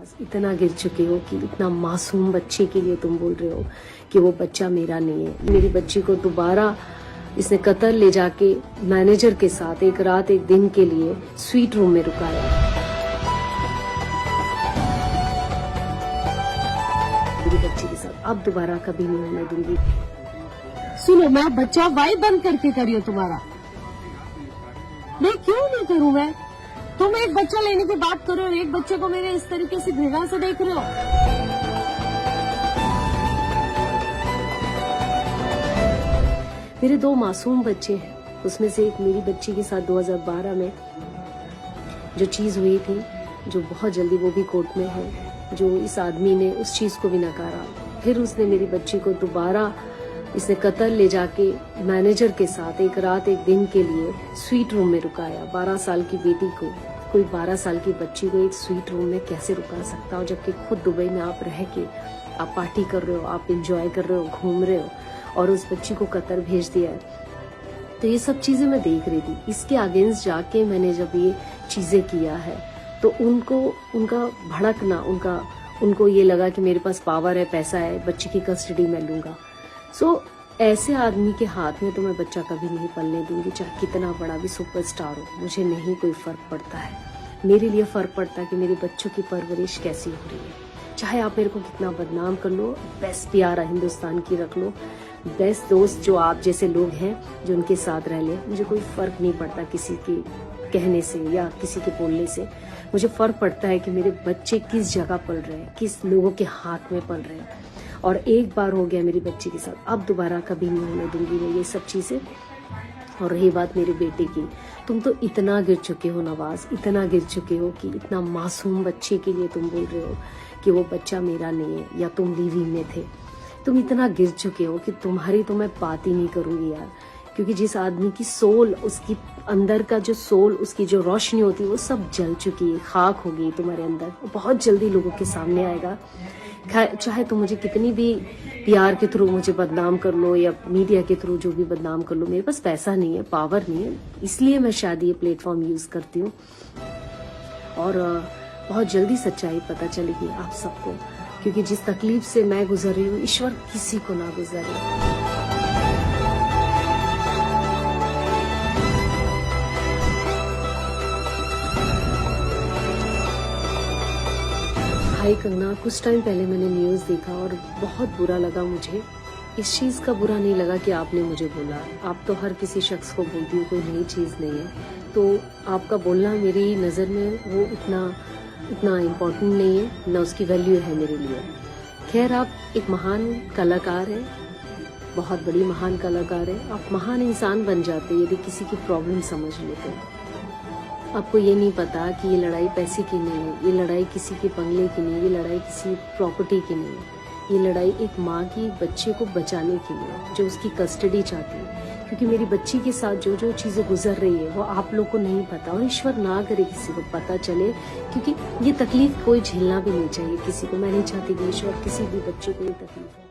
नवाज, इतना गिर चुके हो कि इतना मासूम बच्चे के लिए तुम बोल रहे हो कि वो बच्चा मेरा नहीं है। मेरी बच्ची को दोबारा इसने कतर ले जाके मैनेजर के साथ एक रात एक दिन के लिए स्वीट रूम में रुकाया। मेरी बच्ची के साथ अब दोबारा कभी नहीं होने दूंगी। सुनो, मैं बच्चा वाई बंद करके करियो तुम्हारा। मैं क्यों नहीं करूं? मैं तुम एक बच्चा लेने की बात करो और एक बच्चे को मेरे इस तरीके से घृणा से देख रहे हो। मेरे 2 मासूम बच्चे हैं, उसमें से एक मेरी बच्ची के साथ 2012 में जो चीज हुई थी, जो बहुत जल्दी वो भी कोर्ट में है, जो इस आदमी ने उस चीज को भी नकारा। फिर उसने मेरी बच्ची को दोबारा इसने कतर ले जाके मैनेजर के साथ एक रात एक दिन के लिए स्वीट रूम में रुकाया। 12 साल की बेटी को, कोई 12 साल की बच्ची को एक स्वीट रूम में कैसे रुका सकता हो, जबकि खुद दुबई में आप रह के आप पार्टी कर रहे हो, आप एंजॉय कर रहे हो, घूम रहे हो, और उस बच्ची को कतर भेज दिया है। तो ये सब चीजें मैं देख रही थी। इसके अगेंस्ट जाके मैंने जब ये चीजें किया है तो उनको उनका भड़कना, उनको ये लगा कि मेरे पास पावर है, पैसा है, बच्ची की कस्टडी मैं लूंगा। ऐसे आदमी के हाथ में तो मैं बच्चा कभी नहीं पलने दूंगी, चाहे कितना बड़ा भी सुपरस्टार हो। मुझे नहीं कोई फर्क पड़ता है। मेरे लिए फर्क पड़ता है कि मेरे बच्चों की परवरिश कैसी हो रही है। चाहे आप मेरे को कितना बदनाम कर लो, बेस्ट प्यारा हिंदुस्तान की रख लो, बेस्ट दोस्त जो आप जैसे लोग हैं जो उनके साथ रह ले, मुझे कोई फर्क नहीं पड़ता किसी के कहने से या किसी के बोलने से। मुझे फर्क पड़ता है कि मेरे बच्चे किस जगह पल रहे हैं, किस लोगों के हाथ में पल रहे हैं। और एक बार हो गया मेरी बच्ची के साथ, अब दोबारा कभी नहीं होने दूंगी मैं ये सब चीजें। और रही बात मेरे बेटे की, तुम तो इतना गिर चुके हो नवाज, इतना गिर चुके हो कि इतना मासूम बच्चे के लिए तुम बोल रहे हो कि वो बच्चा मेरा नहीं है या तुम लिव-इन में थे। तुम इतना गिर चुके हो कि तुम्हारी तो मैं बात ही नहीं करूंगी यार, क्योंकि जिस आदमी की सोल, उसकी अंदर का जो सोल, उसकी जो रोशनी होती है वो सब जल चुकी है, खाक हो गई तुम्हारे अंदर। वो बहुत जल्दी लोगों के सामने आएगा। चाहे तुम मुझे कितनी भी PR के थ्रू मुझे बदनाम कर लो या मीडिया के थ्रू जो भी बदनाम कर लो, मेरे पास पैसा नहीं है, पावर नहीं है, इसलिए मैं शायद ये प्लेटफॉर्म यूज करती हूँ। और बहुत जल्दी सच्चाई पता चलेगी आप सबको, क्योंकि जिस तकलीफ से मैं गुजर रही हूँ, ईश्वर किसी को ना गुजरे। हाय कंगना, कुछ टाइम पहले मैंने न्यूज देखा और बहुत बुरा लगा मुझे। इस चीज का बुरा नहीं लगा कि आपने मुझे बोला। आप तो हर किसी शख्स को बोलती हो, कोई नई चीज नहीं है। तो आपका बोलना मेरी नजर में वो इतना इम्पोर्टेंट नहीं है, ना उसकी वैल्यू है मेरे लिए। खैर, आप एक महान कलाकार है, बहुत बड़ी महान कलाकार है। आप महान इंसान बन जाते यदि किसी की प्रॉब्लम समझ लेते हैं। आपको ये नहीं पता कि ये लड़ाई पैसे की नहीं है, ये लड़ाई किसी के बंगले की नहीं, ये लड़ाई किसी प्रॉपर्टी की नहीं है। ये लड़ाई एक माँ की बच्चे को बचाने के लिए, जो उसकी कस्टडी चाहती है। क्योंकि मेरी बच्ची के साथ जो जो चीजें गुजर रही है वो आप लोग को नहीं पता, और ईश्वर ना करे किसी को पता चले, क्योंकि ये तकलीफ कोई झेलना भी नहीं चाहिए किसी को। मैं नहीं चाहती कि ईश्वर किसी भी बच्चे को ये तकलीफ हो।